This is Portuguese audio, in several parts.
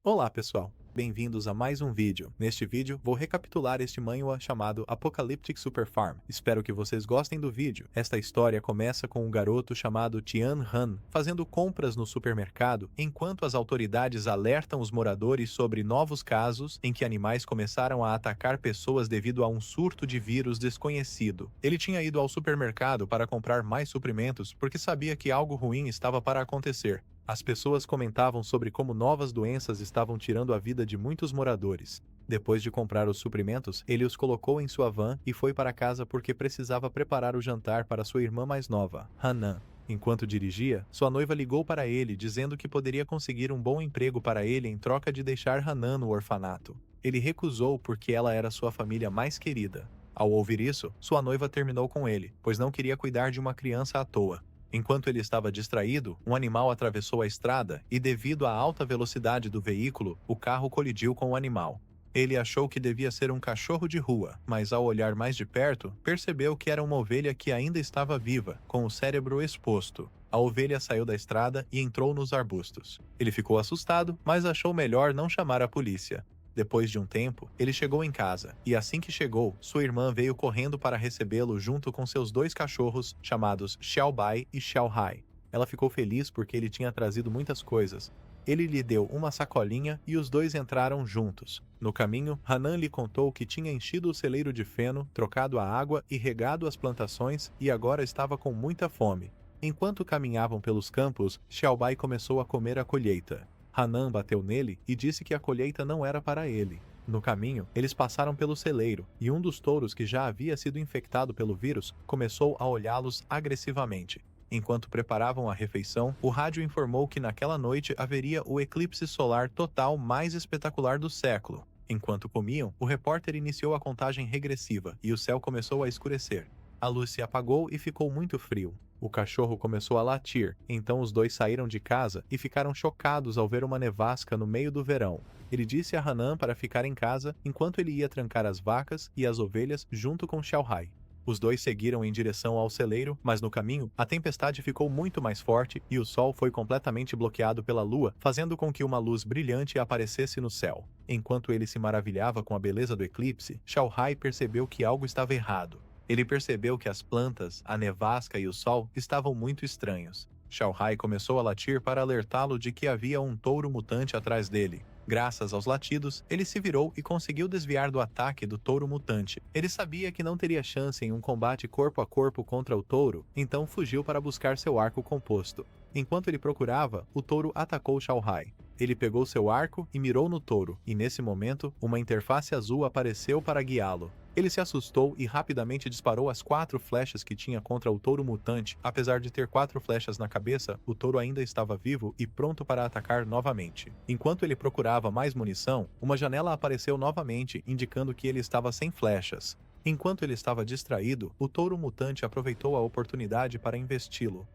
Olá pessoal, bem-vindos a mais um vídeo. Neste vídeo, vou recapitular este manhwa chamado Apocalyptic Super Farm. Espero que vocês gostem do vídeo. Esta história começa com um garoto chamado Tian-han fazendo compras no supermercado enquanto as autoridades alertam os moradores sobre novos casos em que animais começaram a atacar pessoas devido a um surto de vírus desconhecido. Ele tinha ido ao supermercado para comprar mais suprimentos porque sabia que algo ruim estava para acontecer. As pessoas comentavam sobre como novas doenças estavam tirando a vida de muitos moradores. Depois de comprar os suprimentos, ele os colocou em sua van e foi para casa porque precisava preparar o jantar para sua irmã mais nova, Hanan. Enquanto dirigia, sua noiva ligou para ele dizendo que poderia conseguir um bom emprego para ele em troca de deixar Hanan no orfanato. Ele recusou porque ela era sua família mais querida. Ao ouvir isso, sua noiva terminou com ele, pois não queria cuidar de uma criança à toa. Enquanto ele estava distraído, um animal atravessou a estrada e, devido à alta velocidade do veículo, o carro colidiu com o animal. Ele achou que devia ser um cachorro de rua, mas ao olhar mais de perto, percebeu que era uma ovelha que ainda estava viva, com o cérebro exposto. A ovelha saiu da estrada e entrou nos arbustos. Ele ficou assustado, mas achou melhor não chamar a polícia. Depois de um tempo, ele chegou em casa, e assim que chegou, sua irmã veio correndo para recebê-lo junto com seus dois cachorros, chamados Xiaobai e Xiaohai. Ela ficou feliz porque ele tinha trazido muitas coisas. Ele lhe deu uma sacolinha e os dois entraram juntos. No caminho, Hanan lhe contou que tinha enchido o celeiro de feno, trocado a água e regado as plantações e agora estava com muita fome. Enquanto caminhavam pelos campos, Xiaobai começou a comer a colheita. Hanan bateu nele e disse que a colheita não era para ele. No caminho, eles passaram pelo celeiro, e um dos touros que já havia sido infectado pelo vírus começou a olhá-los agressivamente. Enquanto preparavam a refeição, o rádio informou que naquela noite haveria o eclipse solar total mais espetacular do século. Enquanto comiam, o repórter iniciou a contagem regressiva e o céu começou a escurecer. A luz se apagou e ficou muito frio. O cachorro começou a latir, então os dois saíram de casa e ficaram chocados ao ver uma nevasca no meio do verão. Ele disse a Hanan para ficar em casa enquanto ele ia trancar as vacas e as ovelhas junto com Xiaohai. Os dois seguiram em direção ao celeiro, mas no caminho, a tempestade ficou muito mais forte e o sol foi completamente bloqueado pela lua, fazendo com que uma luz brilhante aparecesse no céu. Enquanto ele se maravilhava com a beleza do eclipse, Xiaohai percebeu que algo estava errado. Ele percebeu que as plantas, a nevasca e o sol estavam muito estranhos. Xiaohai começou a latir para alertá-lo de que havia um touro mutante atrás dele. Graças aos latidos, ele se virou e conseguiu desviar do ataque do touro mutante. Ele sabia que não teria chance em um combate corpo a corpo contra o touro, então fugiu para buscar seu arco composto. Enquanto ele procurava, o touro atacou Xiaohai. Ele pegou seu arco e mirou no touro, e nesse momento, uma interface azul apareceu para guiá-lo. Ele se assustou e rapidamente disparou as 4 flechas que tinha contra o touro mutante. Apesar de ter 4 flechas na cabeça, o touro ainda estava vivo e pronto para atacar novamente. Enquanto ele procurava mais munição, uma janela apareceu novamente, indicando que ele estava sem flechas. Enquanto ele estava distraído, o touro mutante aproveitou a oportunidade para investi-lo.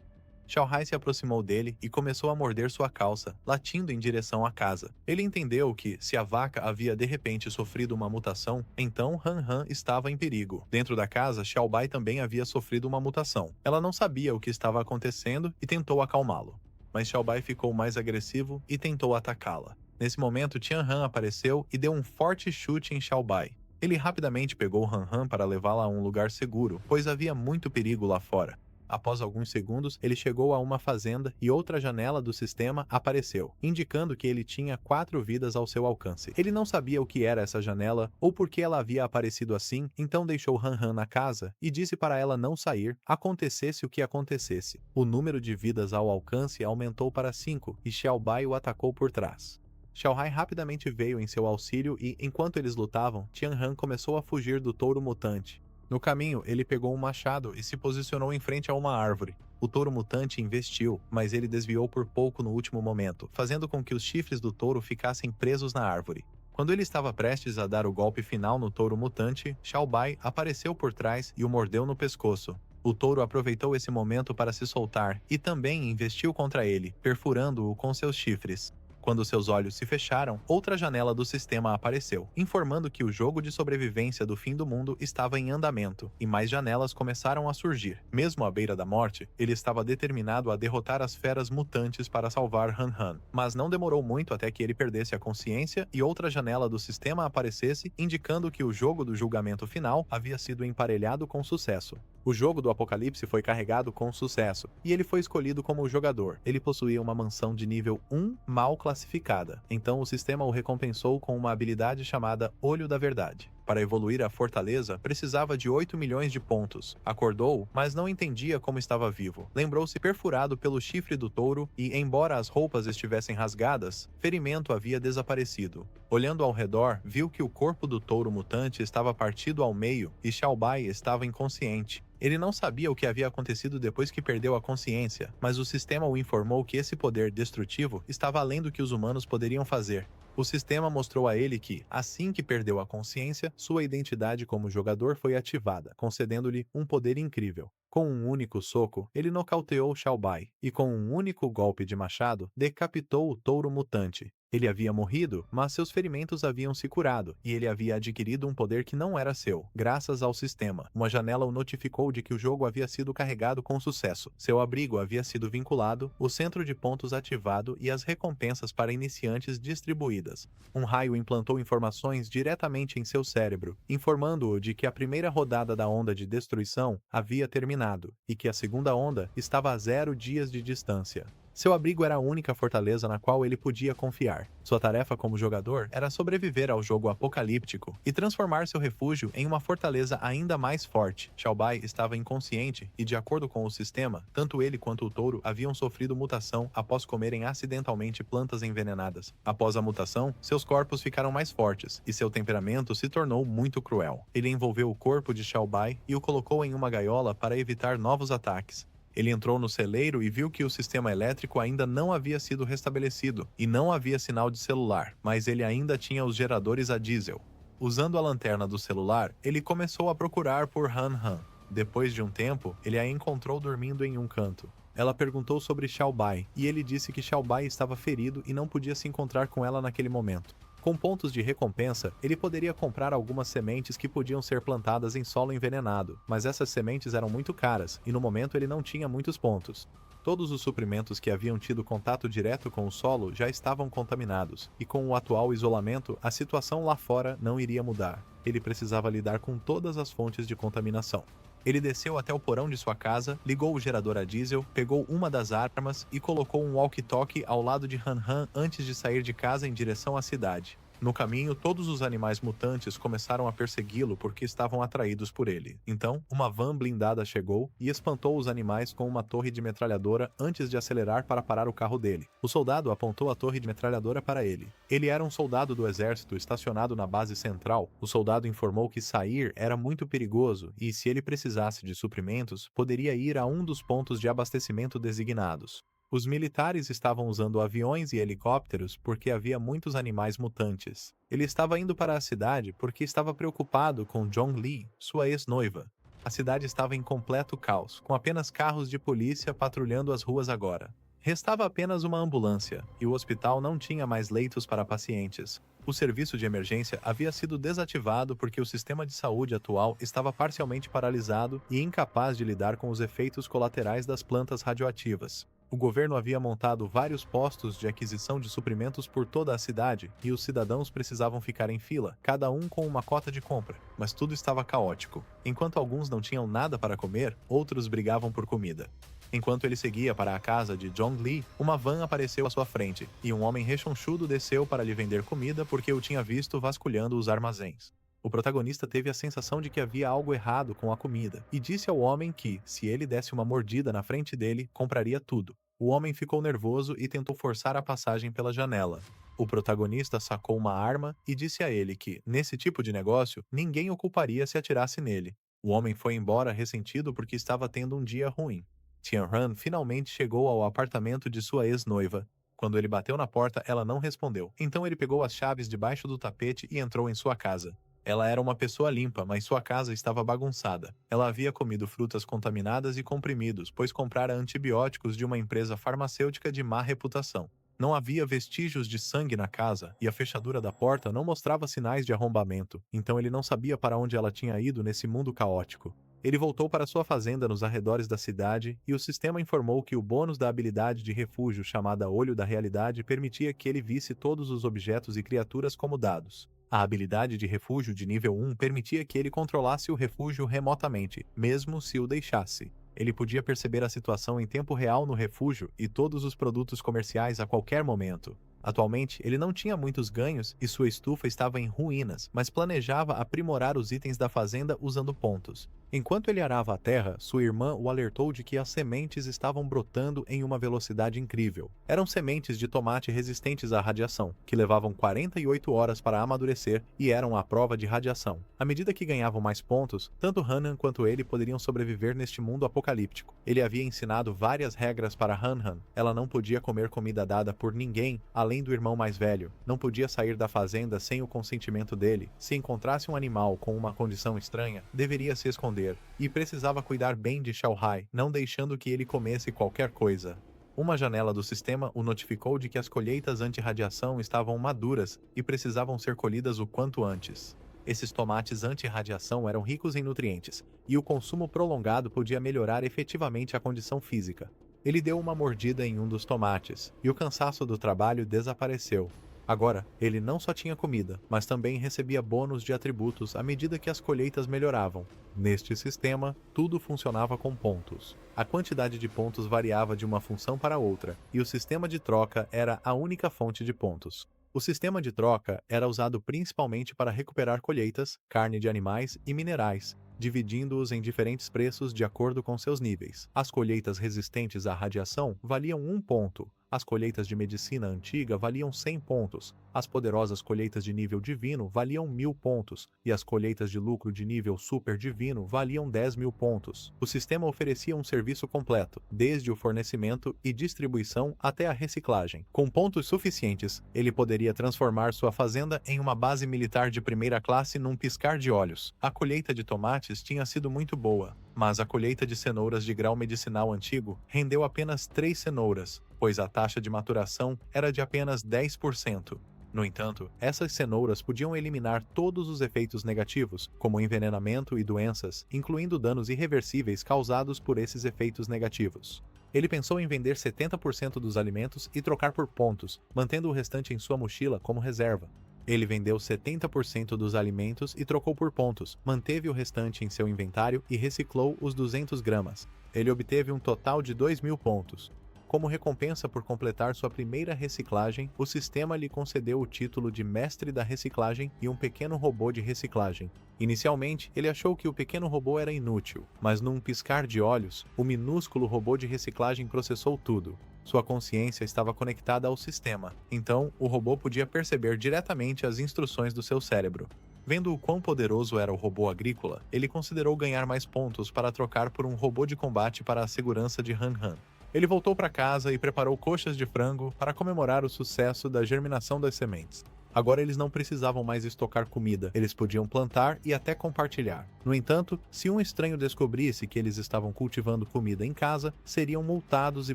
Xiaohai se aproximou dele e começou a morder sua calça, latindo em direção à casa. Ele entendeu que, se a vaca havia de repente sofrido uma mutação, então Han estava em perigo. Dentro da casa, Xiaobai também havia sofrido uma mutação. Ela não sabia o que estava acontecendo e tentou acalmá-lo. Mas Xiaobai ficou mais agressivo e tentou atacá-la. Nesse momento, Tianhan apareceu e deu um forte chute em Xiaobai. Ele rapidamente pegou Han para levá-la a um lugar seguro, pois havia muito perigo lá fora. Após alguns segundos, ele chegou a uma fazenda e outra janela do sistema apareceu, indicando que ele tinha 4 vidas ao seu alcance. Ele não sabia o que era essa janela ou por que ela havia aparecido assim, então deixou Han na casa e disse para ela não sair, acontecesse o que acontecesse. O número de vidas ao alcance aumentou para 5 e Xiaobai o atacou por trás. Xiaohai rapidamente veio em seu auxílio e, enquanto eles lutavam, Tianhan começou a fugir do touro mutante. No caminho, ele pegou um machado e se posicionou em frente a uma árvore. O touro mutante investiu, mas ele desviou por pouco no último momento, fazendo com que os chifres do touro ficassem presos na árvore. Quando ele estava prestes a dar o golpe final no touro mutante, Xiaobai apareceu por trás e o mordeu no pescoço. O touro aproveitou esse momento para se soltar e também investiu contra ele, perfurando-o com seus chifres. Quando seus olhos se fecharam, outra janela do sistema apareceu, informando que o jogo de sobrevivência do fim do mundo estava em andamento, e mais janelas começaram a surgir. Mesmo à beira da morte, ele estava determinado a derrotar as feras mutantes para salvar Han Han. Mas não demorou muito até que ele perdesse a consciência e outra janela do sistema aparecesse, indicando que o jogo do julgamento final havia sido emparelhado com sucesso. O jogo do Apocalipse foi carregado com sucesso, e ele foi escolhido como jogador. Ele possuía uma mansão de nível 1 mal classificada, então o sistema o recompensou com uma habilidade chamada Olho da Verdade. Para evoluir a fortaleza, precisava de 8 milhões de pontos. Acordou, mas não entendia como estava vivo. Lembrou-se perfurado pelo chifre do touro e, embora as roupas estivessem rasgadas, ferimento havia desaparecido. Olhando ao redor, viu que o corpo do touro mutante estava partido ao meio e Xiaobai estava inconsciente. Ele não sabia o que havia acontecido depois que perdeu a consciência, mas o sistema o informou que esse poder destrutivo estava além do que os humanos poderiam fazer. O sistema mostrou a ele que, assim que perdeu a consciência, sua identidade como jogador foi ativada, concedendo-lhe um poder incrível. Com um único soco, ele nocauteou Xiaobai, e com um único golpe de machado, decapitou o touro mutante. Ele havia morrido, mas seus ferimentos haviam se curado, e ele havia adquirido um poder que não era seu, graças ao sistema. Uma janela o notificou de que o jogo havia sido carregado com sucesso. Seu abrigo havia sido vinculado, o centro de pontos ativado e as recompensas para iniciantes distribuídas. Um raio implantou informações diretamente em seu cérebro, informando-o de que a primeira rodada da onda de destruição havia terminado, e que a segunda onda estava a 0 dias de distância. Seu abrigo era a única fortaleza na qual ele podia confiar. Sua tarefa como jogador era sobreviver ao jogo apocalíptico e transformar seu refúgio em uma fortaleza ainda mais forte. Xiaobai estava inconsciente e, de acordo com o sistema, tanto ele quanto o touro haviam sofrido mutação após comerem acidentalmente plantas envenenadas. Após a mutação, seus corpos ficaram mais fortes e seu temperamento se tornou muito cruel. Ele envolveu o corpo de Xiaobai e o colocou em uma gaiola para evitar novos ataques. Ele entrou no celeiro e viu que o sistema elétrico ainda não havia sido restabelecido e não havia sinal de celular, mas ele ainda tinha os geradores a diesel. Usando a lanterna do celular, ele começou a procurar por Han Han. Depois de um tempo, ele a encontrou dormindo em um canto. Ela perguntou sobre Xiaobai e ele disse que Xiaobai estava ferido e não podia se encontrar com ela naquele momento. Com pontos de recompensa, ele poderia comprar algumas sementes que podiam ser plantadas em solo envenenado, mas essas sementes eram muito caras e no momento ele não tinha muitos pontos. Todos os suprimentos que haviam tido contato direto com o solo já estavam contaminados, e com o atual isolamento, a situação lá fora não iria mudar. Ele precisava lidar com todas as fontes de contaminação. Ele desceu até o porão de sua casa, ligou o gerador a diesel, pegou uma das armas e colocou um walkie-talkie ao lado de Han Han antes de sair de casa em direção à cidade. No caminho, todos os animais mutantes começaram a persegui-lo porque estavam atraídos por ele. Então, uma van blindada chegou e espantou os animais com uma torre de metralhadora antes de acelerar para parar o carro dele. O soldado apontou a torre de metralhadora para ele. Ele era um soldado do exército estacionado na base central. O soldado informou que sair era muito perigoso e, se ele precisasse de suprimentos, poderia ir a um dos pontos de abastecimento designados. Os militares estavam usando aviões e helicópteros porque havia muitos animais mutantes. Ele estava indo para a cidade porque estava preocupado com Zhongli, sua ex-noiva. A cidade estava em completo caos, com apenas carros de polícia patrulhando as ruas agora. Restava apenas uma ambulância, e o hospital não tinha mais leitos para pacientes. O serviço de emergência havia sido desativado porque o sistema de saúde atual estava parcialmente paralisado e incapaz de lidar com os efeitos colaterais das plantas radioativas. O governo havia montado vários postos de aquisição de suprimentos por toda a cidade e os cidadãos precisavam ficar em fila, cada um com uma cota de compra, mas tudo estava caótico. Enquanto alguns não tinham nada para comer, outros brigavam por comida. Enquanto ele seguia para a casa de Zhongli, uma van apareceu à sua frente, e um homem rechonchudo desceu para lhe vender comida porque o tinha visto vasculhando os armazéns. O protagonista teve a sensação de que havia algo errado com a comida, e disse ao homem que, se ele desse uma mordida na frente dele, compraria tudo. O homem ficou nervoso e tentou forçar a passagem pela janela. O protagonista sacou uma arma e disse a ele que, nesse tipo de negócio, ninguém o culparia se atirasse nele. O homem foi embora ressentido porque estava tendo um dia ruim. Tianhan finalmente chegou ao apartamento de sua ex-noiva. Quando ele bateu na porta, ela não respondeu. Então ele pegou as chaves debaixo do tapete e entrou em sua casa. Ela era uma pessoa limpa, mas sua casa estava bagunçada. Ela havia comido frutas contaminadas e comprimidos, pois comprara antibióticos de uma empresa farmacêutica de má reputação. Não havia vestígios de sangue na casa e a fechadura da porta não mostrava sinais de arrombamento, então ele não sabia para onde ela tinha ido nesse mundo caótico. Ele voltou para sua fazenda nos arredores da cidade e o sistema informou que o bônus da habilidade de refúgio chamada Olho da Realidade permitia que ele visse todos os objetos e criaturas como dados. A habilidade de refúgio de nível 1 permitia que ele controlasse o refúgio remotamente, mesmo se o deixasse. Ele podia perceber a situação em tempo real no refúgio e todos os produtos comerciais a qualquer momento. Atualmente, ele não tinha muitos ganhos e sua estufa estava em ruínas, mas planejava aprimorar os itens da fazenda usando pontos. Enquanto ele arava a terra, sua irmã o alertou de que as sementes estavam brotando em uma velocidade incrível. Eram sementes de tomate resistentes à radiação, que levavam 48 horas para amadurecer e eram à prova de radiação. À medida que ganhavam mais pontos, tanto Hanhan quanto ele poderiam sobreviver neste mundo apocalíptico. Ele havia ensinado várias regras para Hanhan. Ela não podia comer comida dada por ninguém, além do irmão mais velho. Não podia sair da fazenda sem o consentimento dele. Se encontrasse um animal com uma condição estranha, deveria se esconder. E precisava cuidar bem de Xiao Hai, não deixando que ele comesse qualquer coisa. Uma janela do sistema o notificou de que as colheitas anti-radiação estavam maduras e precisavam ser colhidas o quanto antes. Esses tomates anti-radiação eram ricos em nutrientes, e o consumo prolongado podia melhorar efetivamente a condição física. Ele deu uma mordida em um dos tomates, e o cansaço do trabalho desapareceu. Agora, ele não só tinha comida, mas também recebia bônus de atributos à medida que as colheitas melhoravam. Neste sistema, tudo funcionava com pontos. A quantidade de pontos variava de uma função para outra, e o sistema de troca era a única fonte de pontos. O sistema de troca era usado principalmente para recuperar colheitas, carne de animais e minerais, dividindo-os em diferentes preços de acordo com seus níveis. As colheitas resistentes à radiação valiam 1 ponto. As colheitas de medicina antiga valiam 100 pontos, as poderosas colheitas de nível divino valiam 1000 pontos, e as colheitas de lucro de nível super divino valiam 10.000 pontos. O sistema oferecia um serviço completo, desde o fornecimento e distribuição até a reciclagem. Com pontos suficientes, ele poderia transformar sua fazenda em uma base militar de primeira classe num piscar de olhos. A colheita de tomates tinha sido muito boa, mas a colheita de cenouras de grau medicinal antigo rendeu apenas 3 cenouras, pois a taxa de maturação era de apenas 10%. No entanto, essas cenouras podiam eliminar todos os efeitos negativos, como envenenamento e doenças, incluindo danos irreversíveis causados por esses efeitos negativos. Ele pensou em vender 70% dos alimentos e trocar por pontos, mantendo o restante em sua mochila como reserva. Ele vendeu 70% dos alimentos e trocou por pontos, manteve o restante em seu inventário e reciclou os 200 gramas. Ele obteve um total de 2.000 pontos. Como recompensa por completar sua primeira reciclagem, o sistema lhe concedeu o título de Mestre da Reciclagem e um pequeno robô de reciclagem. Inicialmente, ele achou que o pequeno robô era inútil, mas num piscar de olhos, o minúsculo robô de reciclagem processou tudo. Sua consciência estava conectada ao sistema, então o robô podia perceber diretamente as instruções do seu cérebro. Vendo o quão poderoso era o robô agrícola, ele considerou ganhar mais pontos para trocar por um robô de combate para a segurança de Hanhan. Ele voltou para casa e preparou coxas de frango para comemorar o sucesso da germinação das sementes. Agora eles não precisavam mais estocar comida, eles podiam plantar e até compartilhar. No entanto, se um estranho descobrisse que eles estavam cultivando comida em casa, seriam multados e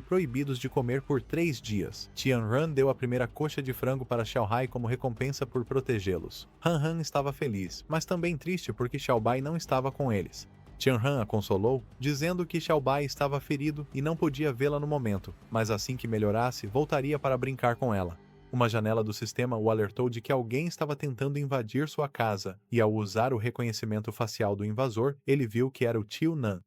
proibidos de comer por 3 dias. Tianran deu a primeira coxa de frango para Xiao Hai como recompensa por protegê-los. Han estava feliz, mas também triste porque Xiao Bai não estava com eles. Tianran a consolou, dizendo que Xiao Bai estava ferido e não podia vê-la no momento, mas assim que melhorasse, voltaria para brincar com ela. Uma janela do sistema o alertou de que alguém estava tentando invadir sua casa, e ao usar o reconhecimento facial do invasor, ele viu que era o Tio Nan.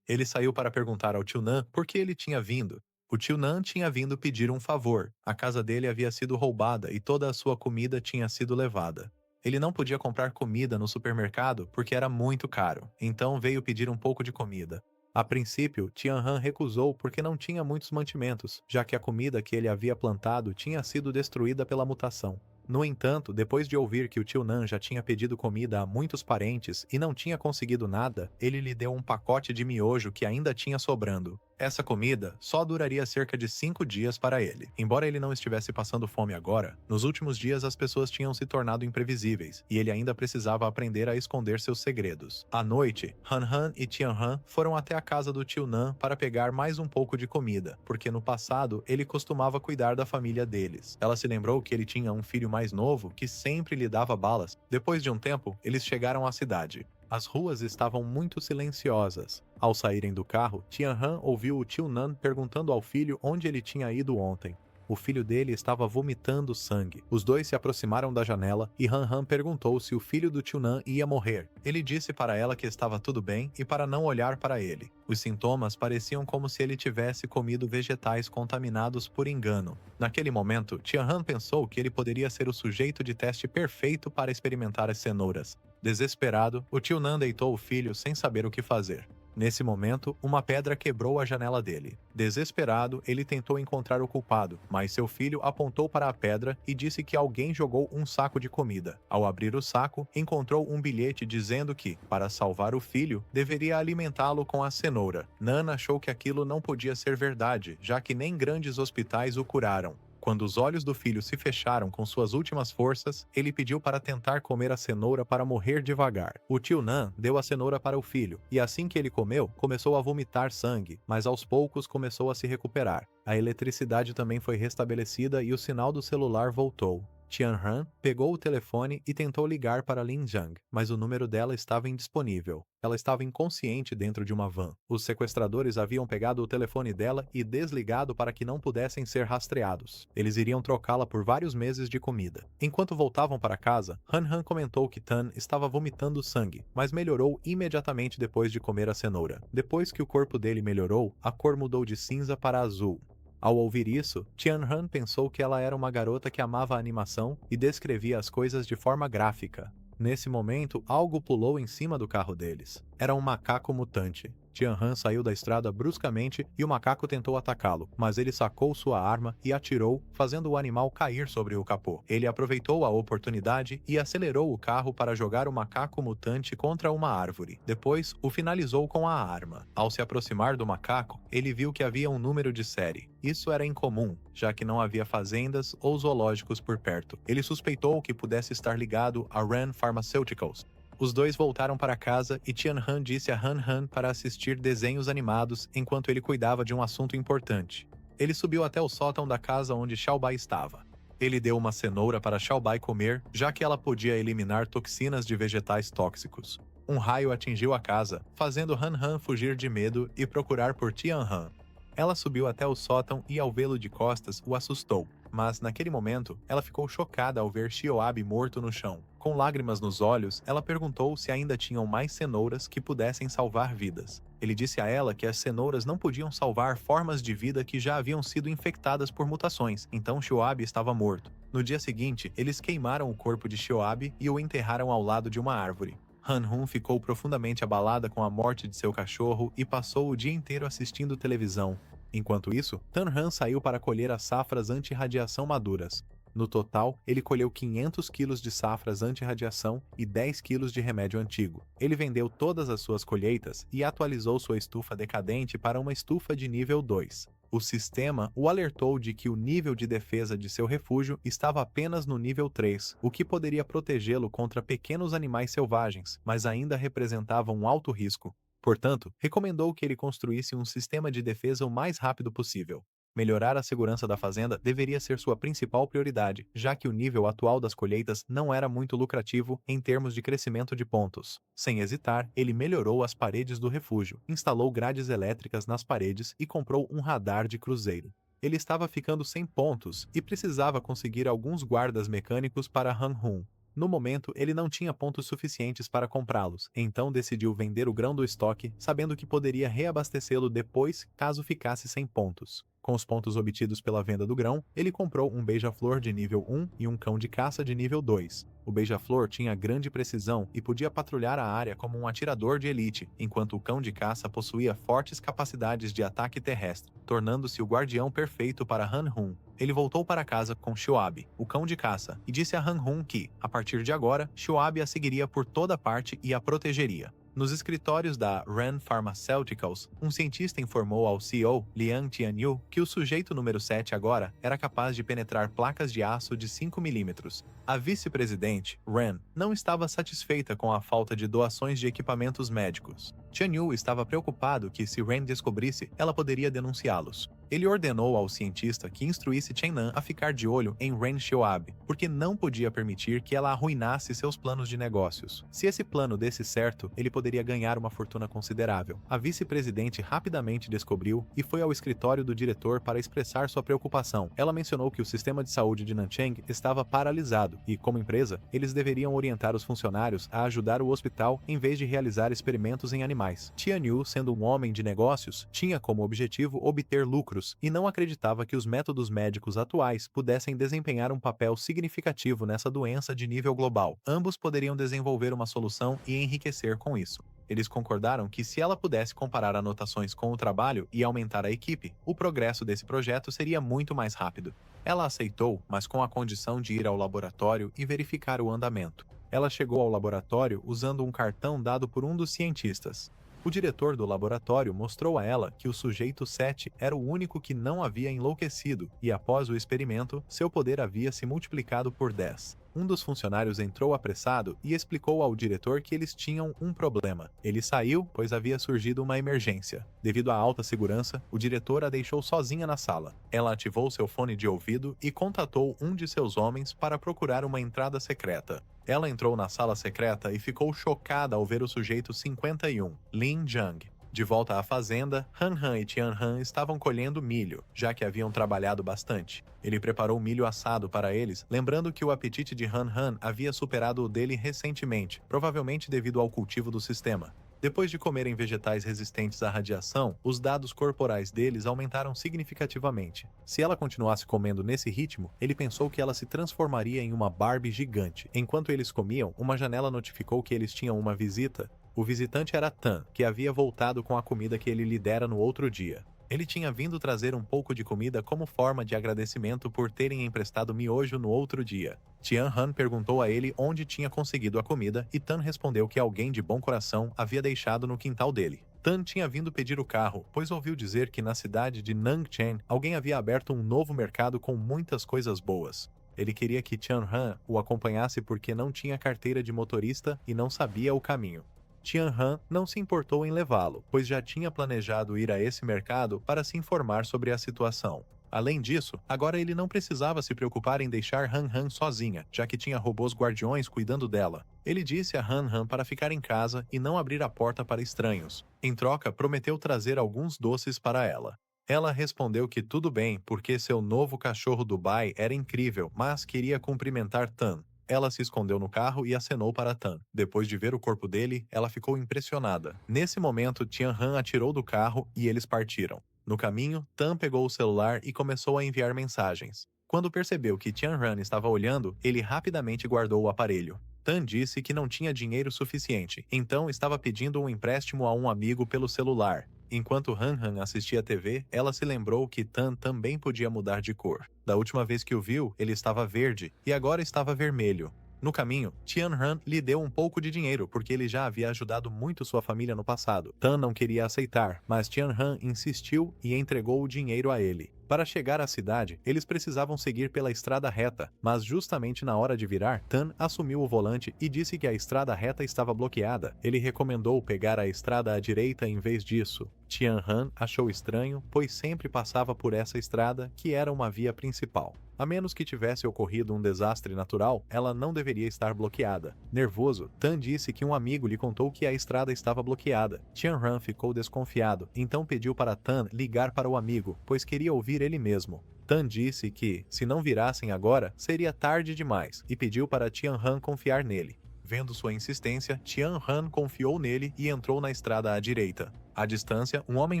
Ele saiu para perguntar ao Tio Nan por que ele tinha vindo. O Tio Nan tinha vindo pedir um favor. A casa dele havia sido roubada e toda a sua comida tinha sido levada. Ele não podia comprar comida no supermercado porque era muito caro, então veio pedir um pouco de comida. A princípio, Tianran recusou porque não tinha muitos mantimentos, já que a comida que ele havia plantado tinha sido destruída pela mutação. No entanto, depois de ouvir que o Tio Nan já tinha pedido comida a muitos parentes e não tinha conseguido nada, ele lhe deu um pacote de miojo que ainda tinha sobrando. Essa comida só duraria cerca de 5 dias para ele. Embora ele não estivesse passando fome agora, nos últimos dias as pessoas tinham se tornado imprevisíveis, e ele ainda precisava aprender a esconder seus segredos. À noite, Han Han e Tian Han foram até a casa do tio Nan para pegar mais um pouco de comida, porque no passado ele costumava cuidar da família deles. Ela se lembrou que ele tinha um filho mais novo que sempre lhe dava balas. Depois de um tempo, eles chegaram à cidade. As ruas estavam muito silenciosas. Ao saírem do carro, Tian Han ouviu o tio Nan perguntando ao filho onde ele tinha ido ontem. O filho dele estava vomitando sangue. Os dois se aproximaram da janela e Han Han perguntou se o filho do tio Nan ia morrer. Ele disse para ela que estava tudo bem e para não olhar para ele. Os sintomas pareciam como se ele tivesse comido vegetais contaminados por engano. Naquele momento, Tian Han pensou que ele poderia ser o sujeito de teste perfeito para experimentar as cenouras. Desesperado, o tio Nan deitou o filho sem saber o que fazer. Nesse momento, uma pedra quebrou a janela dele. Desesperado, ele tentou encontrar o culpado, mas seu filho apontou para a pedra e disse que alguém jogou um saco de comida. Ao abrir o saco, encontrou um bilhete dizendo que, para salvar o filho, deveria alimentá-lo com a cenoura. Nan achou que aquilo não podia ser verdade, já que nem grandes hospitais o curaram. Quando os olhos do filho se fecharam com suas últimas forças, ele pediu para tentar comer a cenoura para morrer devagar. O tio Nan deu a cenoura para o filho, e assim que ele comeu, começou a vomitar sangue, mas aos poucos começou a se recuperar. A eletricidade também foi restabelecida e o sinal do celular voltou. Tian Han pegou o telefone e tentou ligar para Lin Zhang, mas o número dela estava indisponível. Ela estava inconsciente dentro de uma van. Os sequestradores haviam pegado o telefone dela e desligado para que não pudessem ser rastreados. Eles iriam trocá-la por vários meses de comida. Enquanto voltavam para casa, Han Han comentou que Tan estava vomitando sangue, mas melhorou imediatamente depois de comer a cenoura. Depois que o corpo dele melhorou, a cor mudou de cinza para azul. Ao ouvir isso, Tian Han pensou que ela era uma garota que amava a animação e descrevia as coisas de forma gráfica. Nesse momento, algo pulou em cima do carro deles. Era um macaco mutante. Tian Han saiu da estrada bruscamente e o macaco tentou atacá-lo, mas ele sacou sua arma e atirou, fazendo o animal cair sobre o capô. Ele aproveitou a oportunidade e acelerou o carro para jogar o macaco mutante contra uma árvore. Depois, o finalizou com a arma. Ao se aproximar do macaco, ele viu que havia um número de série. Isso era incomum, já que não havia fazendas ou zoológicos por perto. Ele suspeitou que pudesse estar ligado a Ren Pharmaceuticals. Os dois voltaram para casa e Tian Han disse a Han Han para assistir desenhos animados enquanto ele cuidava de um assunto importante. Ele subiu até o sótão da casa onde Xiaobai estava. Ele deu uma cenoura para Xiaobai comer, já que ela podia eliminar toxinas de vegetais tóxicos. Um raio atingiu a casa, fazendo Han Han fugir de medo e procurar por Tian Han. Ela subiu até o sótão e, ao vê-lo de costas, o assustou. Mas, naquele momento, ela ficou chocada ao ver Xiaobi morto no chão. Com lágrimas nos olhos, ela perguntou se ainda tinham mais cenouras que pudessem salvar vidas. Ele disse a ela que as cenouras não podiam salvar formas de vida que já haviam sido infectadas por mutações, então Xiaobi estava morto. No dia seguinte, eles queimaram o corpo de Xiaobi e o enterraram ao lado de uma árvore. Han Hun ficou profundamente abalada com a morte de seu cachorro e passou o dia inteiro assistindo televisão. Enquanto isso, Tan Han saiu para colher as safras anti-radiação maduras. No total, ele colheu 500 quilos de safras anti-radiação e 10 quilos de remédio antigo. Ele vendeu todas as suas colheitas e atualizou sua estufa decadente para uma estufa de nível 2. O sistema o alertou de que o nível de defesa de seu refúgio estava apenas no nível 3, o que poderia protegê-lo contra pequenos animais selvagens, mas ainda representava um alto risco. Portanto, recomendou que ele construísse um sistema de defesa o mais rápido possível. Melhorar a segurança da fazenda deveria ser sua principal prioridade, já que o nível atual das colheitas não era muito lucrativo em termos de crescimento de pontos. Sem hesitar, ele melhorou as paredes do refúgio, instalou grades elétricas nas paredes e comprou um radar de cruzeiro. Ele estava ficando sem pontos e precisava conseguir alguns guardas mecânicos para Han Hun. No momento, ele não tinha pontos suficientes para comprá-los, então decidiu vender o grão do estoque, sabendo que poderia reabastecê-lo depois caso ficasse sem pontos. Com os pontos obtidos pela venda do grão, ele comprou um beija-flor de nível 1 e um cão de caça de nível 2. O beija-flor tinha grande precisão e podia patrulhar a área como um atirador de elite, enquanto o cão de caça possuía fortes capacidades de ataque terrestre, tornando-se o guardião perfeito para Han Hun. Ele voltou para casa com Xiaobi, o cão de caça, e disse a Han Hun que, a partir de agora, Xiaobi a seguiria por toda parte e a protegeria. Nos escritórios da Ran Pharmaceuticals, um cientista informou ao CEO, Liang Tianyu, que o sujeito número 7 agora era capaz de penetrar placas de aço de 5 milímetros. A vice-presidente, Ran, não estava satisfeita com a falta de doações de equipamentos médicos. Tianyu estava preocupado que, se Ran descobrisse, ela poderia denunciá-los. Ele ordenou ao cientista que instruísse Chen-Nan a ficar de olho em Ren Xiaoab, porque não podia permitir que ela arruinasse seus planos de negócios. Se esse plano desse certo, ele poderia ganhar uma fortuna considerável. A vice-presidente rapidamente descobriu e foi ao escritório do diretor para expressar sua preocupação. Ela mencionou que o sistema de saúde de Nanchang estava paralisado e, como empresa, eles deveriam orientar os funcionários a ajudar o hospital em vez de realizar experimentos em animais. Tianyu, sendo um homem de negócios, tinha como objetivo obter lucros e não acreditava que os métodos médicos atuais pudessem desempenhar um papel significativo nessa doença de nível global. Ambos poderiam desenvolver uma solução e enriquecer com isso. Eles concordaram que, se ela pudesse comparar anotações com o trabalho e aumentar a equipe, o progresso desse projeto seria muito mais rápido. Ela aceitou, mas com a condição de ir ao laboratório e verificar o andamento. Ela chegou ao laboratório usando um cartão dado por um dos cientistas. O diretor do laboratório mostrou a ela que o sujeito 7 era o único que não havia enlouquecido e, após o experimento, seu poder havia se multiplicado por 10. Um dos funcionários entrou apressado e explicou ao diretor que eles tinham um problema. Ele saiu, pois havia surgido uma emergência. Devido à alta segurança, o diretor a deixou sozinha na sala. Ela ativou seu fone de ouvido e contatou um de seus homens para procurar uma entrada secreta. Ela entrou na sala secreta e ficou chocada ao ver o sujeito 51, Lin Jiang. De volta à fazenda, Han Han e Tian Han estavam colhendo milho, já que haviam trabalhado bastante. Ele preparou milho assado para eles, lembrando que o apetite de Han Han havia superado o dele recentemente, provavelmente devido ao cultivo do sistema. Depois de comerem vegetais resistentes à radiação, os dados corporais deles aumentaram significativamente. Se ela continuasse comendo nesse ritmo, ele pensou que ela se transformaria em uma Barbie gigante. Enquanto eles comiam, uma janela notificou que eles tinham uma visita. O visitante era Tan, que havia voltado com a comida que ele lhe dera no outro dia. Ele tinha vindo trazer um pouco de comida como forma de agradecimento por terem emprestado miojo no outro dia. Tian Han perguntou a ele onde tinha conseguido a comida e Tan respondeu que alguém de bom coração havia deixado no quintal dele. Tan tinha vindo pedir o carro, pois ouviu dizer que na cidade de Nangchen alguém havia aberto um novo mercado com muitas coisas boas. Ele queria que Tian Han o acompanhasse porque não tinha carteira de motorista e não sabia o caminho. Tian Han não se importou em levá-lo, pois já tinha planejado ir a esse mercado para se informar sobre a situação. Além disso, agora ele não precisava se preocupar em deixar Han Han sozinha, já que tinha robôs guardiões cuidando dela. Ele disse a Han Han para ficar em casa e não abrir a porta para estranhos. Em troca, prometeu trazer alguns doces para ela. Ela respondeu que tudo bem, porque seu novo cachorro Dubai era incrível, mas queria cumprimentar Tan. Ela se escondeu no carro e acenou para Tan. Depois de ver o corpo dele, ela ficou impressionada. Nesse momento, Tian Han atirou do carro e eles partiram. No caminho, Tan pegou o celular e começou a enviar mensagens. Quando percebeu que Tian Han estava olhando, ele rapidamente guardou o aparelho. Tan disse que não tinha dinheiro suficiente, então estava pedindo um empréstimo a um amigo pelo celular. Enquanto Han Han assistia a TV, ela se lembrou que Tan também podia mudar de cor. Da última vez que o viu, ele estava verde e agora estava vermelho. No caminho, Tian Han lhe deu um pouco de dinheiro porque ele já havia ajudado muito sua família no passado. Tan não queria aceitar, mas Tian Han insistiu e entregou o dinheiro a ele. Para chegar à cidade, eles precisavam seguir pela estrada reta, mas justamente na hora de virar, Tan assumiu o volante e disse que a estrada reta estava bloqueada. Ele recomendou pegar a estrada à direita em vez disso. Tian Han achou estranho, pois sempre passava por essa estrada, que era uma via principal. A menos que tivesse ocorrido um desastre natural, ela não deveria estar bloqueada. Nervoso, Tan disse que um amigo lhe contou que a estrada estava bloqueada. Tian Han ficou desconfiado, então pediu para Tan ligar para o amigo, pois queria ouvir ele mesmo. Tan disse que, se não virassem agora, seria tarde demais, e pediu para Tian Han confiar nele. Vendo sua insistência, Tian Han confiou nele e entrou na estrada à direita. À distância, um homem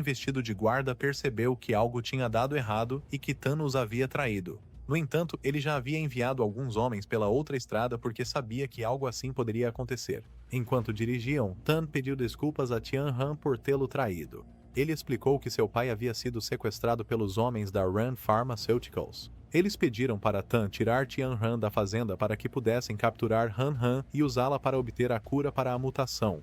vestido de guarda percebeu que algo tinha dado errado e que Tan os havia traído. No entanto, ele já havia enviado alguns homens pela outra estrada porque sabia que algo assim poderia acontecer. Enquanto dirigiam, Tan pediu desculpas a Tian Han por tê-lo traído. Ele explicou que seu pai havia sido sequestrado pelos homens da Ran Pharmaceuticals. Eles pediram para Tan tirar Tian Han da fazenda para que pudessem capturar Han Han e usá-la para obter a cura para a mutação.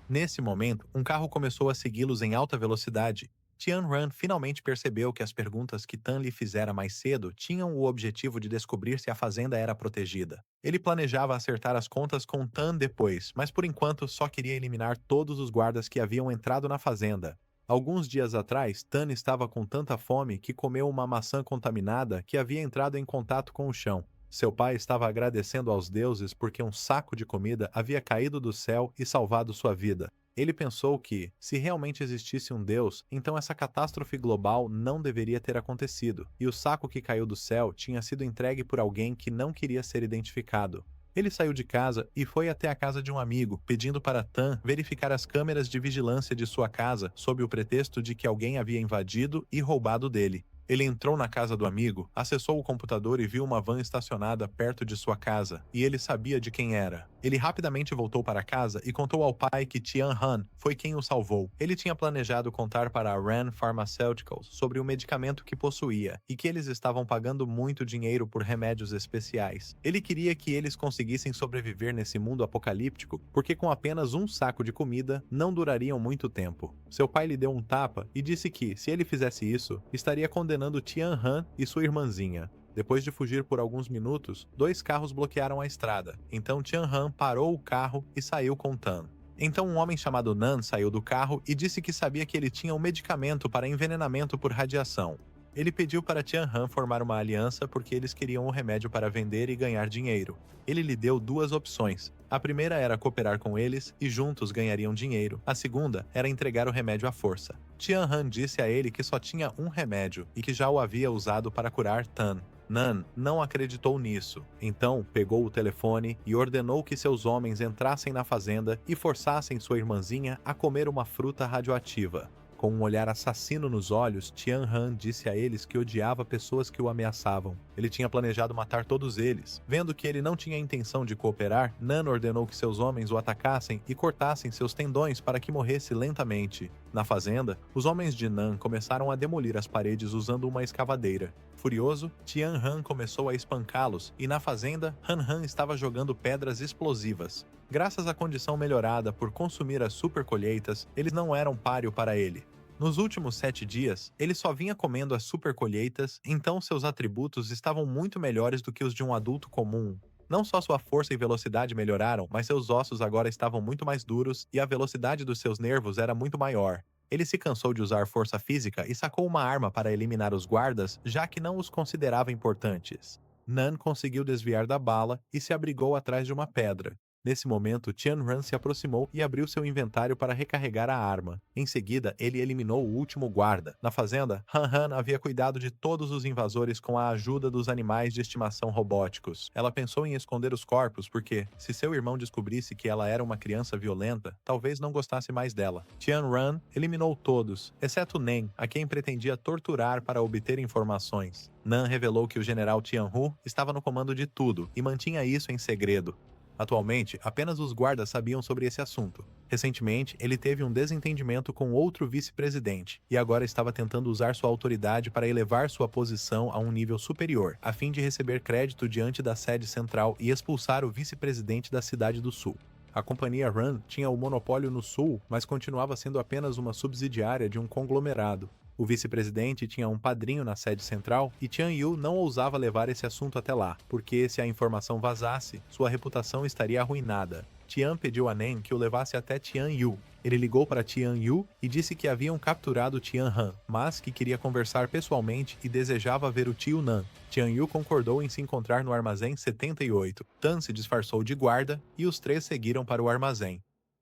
Nesse momento, um carro começou a segui-los em alta velocidade. Tianran finalmente percebeu que as perguntas que Tan lhe fizera mais cedo tinham o objetivo de descobrir se a fazenda era protegida. Ele planejava acertar as contas com Tan depois, mas por enquanto só queria eliminar todos os guardas que haviam entrado na fazenda. Alguns dias atrás, Tan estava com tanta fome que comeu uma maçã contaminada que havia entrado em contato com o chão. Seu pai estava agradecendo aos deuses porque um saco de comida havia caído do céu e salvado sua vida. Ele pensou que, se realmente existisse um Deus, então essa catástrofe global não deveria ter acontecido, e o saco que caiu do céu tinha sido entregue por alguém que não queria ser identificado. Ele saiu de casa e foi até a casa de um amigo, pedindo para Tan verificar as câmeras de vigilância de sua casa sob o pretexto de que alguém havia invadido e roubado dele. Ele entrou na casa do amigo, acessou o computador e viu uma van estacionada perto de sua casa, e ele sabia de quem era. Ele rapidamente voltou para casa e contou ao pai que Tian Han foi quem o salvou. Ele tinha planejado contar para a Ran Pharmaceuticals sobre o medicamento que possuía e que eles estavam pagando muito dinheiro por remédios especiais. Ele queria que eles conseguissem sobreviver nesse mundo apocalíptico, porque com apenas um saco de comida não durariam muito tempo. Seu pai lhe deu um tapa e disse que, se ele fizesse isso, estaria condenando Tian Han e sua irmãzinha. Depois de fugir por alguns minutos, 2 carros bloquearam a estrada. Então Tian Han parou o carro e saiu com Tan. Então um homem chamado Nan saiu do carro e disse que sabia que ele tinha um medicamento para envenenamento por radiação. Ele pediu para Tian Han formar uma aliança porque eles queriam o remédio para vender e ganhar dinheiro. Ele lhe deu 2 opções. A primeira era cooperar com eles e juntos ganhariam dinheiro. A segunda era entregar o remédio à força. Tian Han disse a ele que só tinha um remédio e que já o havia usado para curar Tan. Nan não acreditou nisso, então pegou o telefone e ordenou que seus homens entrassem na fazenda e forçassem sua irmãzinha a comer uma fruta radioativa. Com um olhar assassino nos olhos, Tian Han disse a eles que odiava pessoas que o ameaçavam. Ele tinha planejado matar todos eles. Vendo que ele não tinha intenção de cooperar, Nan ordenou que seus homens o atacassem e cortassem seus tendões para que morresse lentamente. Na fazenda, os homens de Nan começaram a demolir as paredes usando uma escavadeira. Furioso, Tian Han começou a espancá-los e na fazenda, Han Han estava jogando pedras explosivas. Graças à condição melhorada por consumir as super colheitas, eles não eram páreo para ele. Nos últimos 7 dias, ele só vinha comendo as super colheitas, então seus atributos estavam muito melhores do que os de um adulto comum. Não só sua força e velocidade melhoraram, mas seus ossos agora estavam muito mais duros e a velocidade dos seus nervos era muito maior. Ele se cansou de usar força física e sacou uma arma para eliminar os guardas, já que não os considerava importantes. Nan conseguiu desviar da bala e se abrigou atrás de uma pedra. Nesse momento, Tianran se aproximou e abriu seu inventário para recarregar a arma. Em seguida, ele eliminou o último guarda. Na fazenda, Han Han havia cuidado de todos os invasores com a ajuda dos animais de estimação robóticos. Ela pensou em esconder os corpos porque, se seu irmão descobrisse que ela era uma criança violenta, talvez não gostasse mais dela. Tianran eliminou todos, exceto Nen, a quem pretendia torturar para obter informações. Nan revelou que o general Tianhu estava no comando de tudo e mantinha isso em segredo. Atualmente, apenas os guardas sabiam sobre esse assunto. Recentemente, ele teve um desentendimento com outro vice-presidente, e agora estava tentando usar sua autoridade para elevar sua posição a um nível superior, a fim de receber crédito diante da sede central e expulsar o vice-presidente da Cidade do Sul. A companhia Run tinha o monopólio no sul, mas continuava sendo apenas uma subsidiária de um conglomerado. O vice-presidente tinha um padrinho na sede central e Tian Yu não ousava levar esse assunto até lá, porque se a informação vazasse, sua reputação estaria arruinada. Tian pediu a Nen que o levasse até Tian Yu. Ele ligou para Tian Yu e disse que haviam capturado Tian Han, mas que queria conversar pessoalmente e desejava ver o tio Nan. Tian Yu concordou em se encontrar no armazém 78. Tan se disfarçou de guarda e os 3 seguiram para o armazém.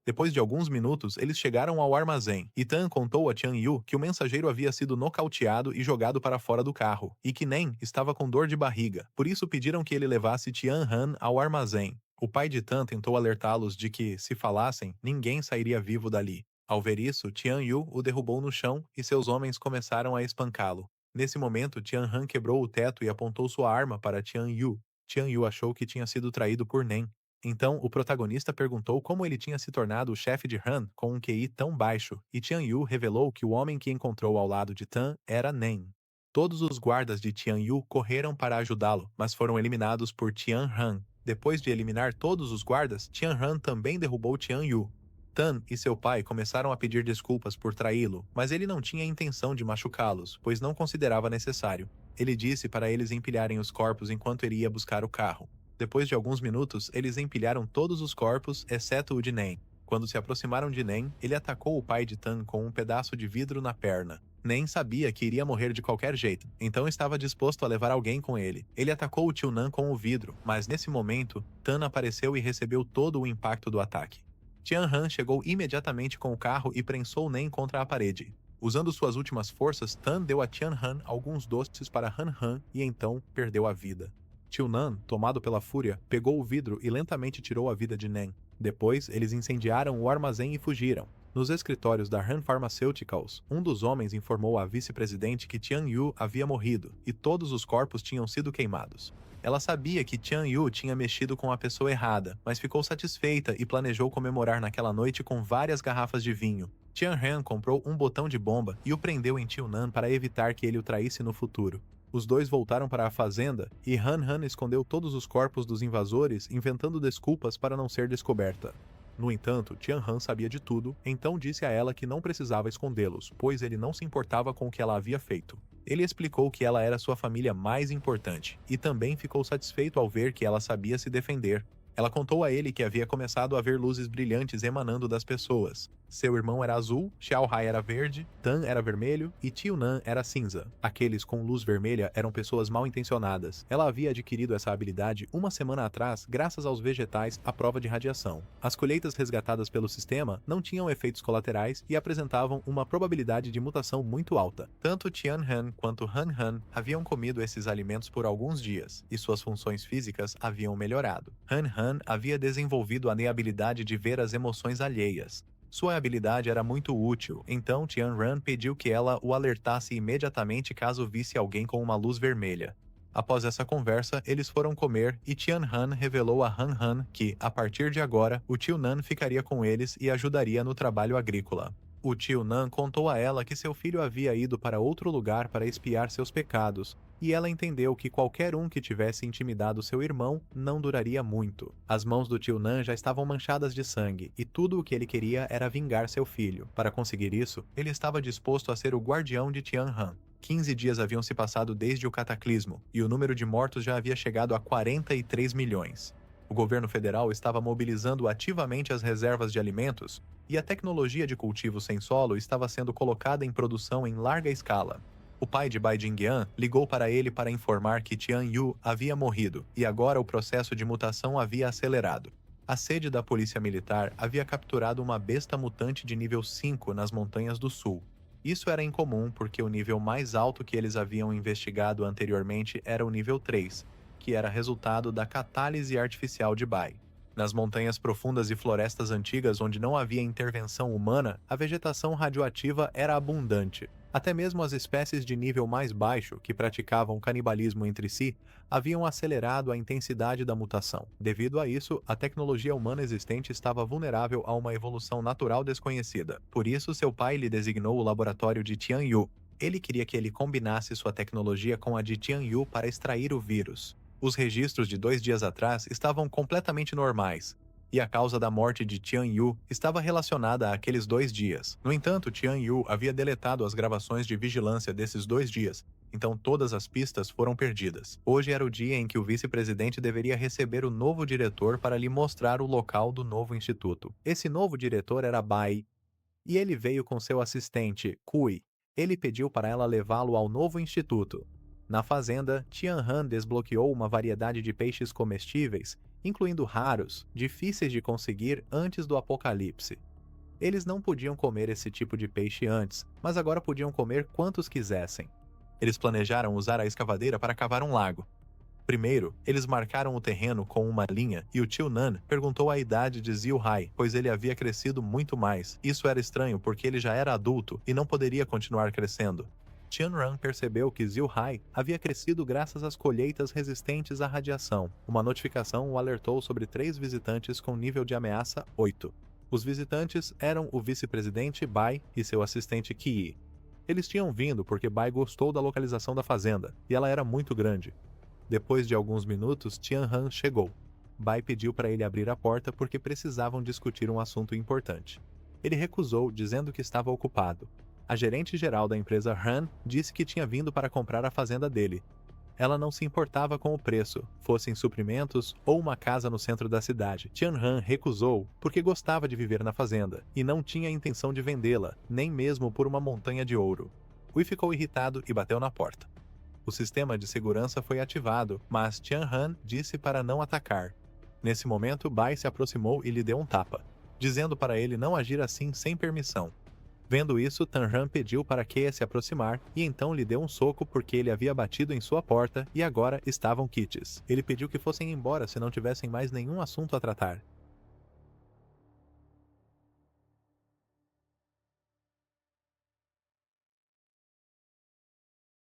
Depois de alguns minutos, eles chegaram ao armazém, e Tan contou a Tian Yu que o mensageiro havia sido nocauteado e jogado para fora do carro, e que Nen estava com dor de barriga, por isso pediram que ele levasse Tian Han ao armazém. O pai de Tan tentou alertá-los de que, se falassem, ninguém sairia vivo dali. Ao ver isso, Tian Yu o derrubou no chão e seus homens começaram a espancá-lo. Nesse momento, Tian Han quebrou o teto e apontou sua arma para Tian Yu. Tian Yu achou que tinha sido traído por Nen. Então, o protagonista perguntou como ele tinha se tornado o chefe de Han com um QI tão baixo, e Tian Yu revelou que o homem que encontrou ao lado de Tan era Nen. Todos os guardas de Tian Yu correram para ajudá-lo, mas foram eliminados por Tian Han. Depois de eliminar todos os guardas, Tian Han também derrubou Tian Yu. Tan e seu pai começaram a pedir desculpas por traí-lo, mas ele não tinha intenção de machucá-los, pois não considerava necessário. Ele disse para eles empilharem os corpos enquanto ele ia buscar o carro. Depois de alguns minutos, eles empilharam todos os corpos, exceto o de Nen. Quando se aproximaram de Nen, ele atacou o pai de Tan com um pedaço de vidro na perna. Nen sabia que iria morrer de qualquer jeito, então estava disposto a levar alguém com ele. Ele atacou o tio Nan com o vidro, mas nesse momento, Tan apareceu e recebeu todo o impacto do ataque. Tian Han chegou imediatamente com o carro e prensou Nen contra a parede. Usando suas últimas forças, Tan deu a Tian Han alguns doces para Han Han e então perdeu a vida. Tio Nan, tomado pela fúria, pegou o vidro e lentamente tirou a vida de Nen. Depois, eles incendiaram o armazém e fugiram. Nos escritórios da Han Pharmaceuticals, um dos homens informou à vice-presidente que Tian Yu havia morrido e todos os corpos tinham sido queimados. Ela sabia que Tian Yu tinha mexido com a pessoa errada, mas ficou satisfeita e planejou comemorar naquela noite com várias garrafas de vinho. Tian Han comprou um botão de bomba e o prendeu em Tio Nan para evitar que ele o traísse no futuro. Os dois voltaram para a fazenda e Han Han escondeu todos os corpos dos invasores, inventando desculpas para não ser descoberta. No entanto, Tian Han sabia de tudo, então disse a ela que não precisava escondê-los, pois ele não se importava com o que ela havia feito. Ele explicou que ela era sua família mais importante, e também ficou satisfeito ao ver que ela sabia se defender. Ela contou a ele que havia começado a ver luzes brilhantes emanando das pessoas. Seu irmão era azul, Xiao Hai era verde, Tan era vermelho e Tio Nan era cinza. Aqueles com luz vermelha eram pessoas mal intencionadas. Ela havia adquirido essa habilidade uma semana atrás graças aos vegetais à prova de radiação. As colheitas resgatadas pelo sistema não tinham efeitos colaterais e apresentavam uma probabilidade de mutação muito alta. Tanto Tian Han quanto Han Han haviam comido esses alimentos por alguns dias, e suas funções físicas haviam melhorado. Han Han havia desenvolvido a habilidade de ver as emoções alheias. Sua habilidade era muito útil, então Tian Ran pediu que ela o alertasse imediatamente caso visse alguém com uma luz vermelha. Após essa conversa, eles foram comer e Tian Han revelou a Han Han que, a partir de agora, o tio Nan ficaria com eles e ajudaria no trabalho agrícola. O tio Nan contou a ela que seu filho havia ido para outro lugar para expiar seus pecados, e ela entendeu que qualquer um que tivesse intimidado seu irmão não duraria muito. As mãos do tio Nan já estavam manchadas de sangue, e tudo o que ele queria era vingar seu filho. Para conseguir isso, ele estava disposto a ser o guardião de Tian Han. 15 dias haviam se passado desde o cataclismo, e o número de mortos já havia chegado a 43 milhões. O governo federal estava mobilizando ativamente as reservas de alimentos, e a tecnologia de cultivo sem solo estava sendo colocada em produção em larga escala. O pai de Bai Jingyan ligou para ele para informar que Tian Yu havia morrido, e agora o processo de mutação havia acelerado. A sede da polícia militar havia capturado uma besta mutante de nível 5 nas montanhas do sul. Isso era incomum porque o nível mais alto que eles haviam investigado anteriormente era o nível 3, que era resultado da catálise artificial de Bai. Nas montanhas profundas e florestas antigas onde não havia intervenção humana, a vegetação radioativa era abundante. Até mesmo as espécies de nível mais baixo, que praticavam canibalismo entre si, haviam acelerado a intensidade da mutação. Devido a isso, a tecnologia humana existente estava vulnerável a uma evolução natural desconhecida. Por isso, seu pai lhe designou o laboratório de Tian Yu. Ele queria que ele combinasse sua tecnologia com a de Tian Yu para extrair o vírus. Os registros de 2 dias atrás estavam completamente normais, e a causa da morte de Tian Yu estava relacionada àqueles 2 dias. No entanto, Tian Yu havia deletado as gravações de vigilância desses 2 dias, então todas as pistas foram perdidas. Hoje era o dia em que o vice-presidente deveria receber o novo diretor para lhe mostrar o local do novo instituto. Esse novo diretor era Bai, e ele veio com seu assistente, Kui. Ele pediu para ela levá-lo ao novo instituto. Na fazenda, Tian Han desbloqueou uma variedade de peixes comestíveis, incluindo raros, difíceis de conseguir antes do apocalipse. Eles não podiam comer esse tipo de peixe antes, mas agora podiam comer quantos quisessem. Eles planejaram usar a escavadeira para cavar um lago. Primeiro, eles marcaram o terreno com uma linha e o tio Nan perguntou a idade de Ziu Hai, pois ele havia crescido muito mais. Isso era estranho porque ele já era adulto e não poderia continuar crescendo. Tian Ran percebeu que Ziu Hai havia crescido graças às colheitas resistentes à radiação. Uma notificação o alertou sobre 3 visitantes com nível de ameaça 8. Os visitantes eram o vice-presidente Bai e seu assistente Qi. Eles tinham vindo porque Bai gostou da localização da fazenda, e ela era muito grande. Depois de alguns minutos, Tian Han chegou. Bai pediu para ele abrir a porta porque precisavam discutir um assunto importante. Ele recusou, dizendo que estava ocupado. A gerente-geral da empresa Han disse que tinha vindo para comprar a fazenda dele. Ela não se importava com o preço, fossem suprimentos ou uma casa no centro da cidade. Tian-Han recusou porque gostava de viver na fazenda e não tinha intenção de vendê-la, nem mesmo por uma montanha de ouro. Hui ficou irritado e bateu na porta. O sistema de segurança foi ativado, mas Tian-Han disse para não atacar. Nesse momento, Bai se aproximou e lhe deu um tapa, dizendo para ele não agir assim sem permissão. Vendo isso, Tan-Han pediu para Keia se aproximar e então lhe deu um soco porque ele havia batido em sua porta e agora estavam quites. Ele pediu que fossem embora se não tivessem mais nenhum assunto a tratar.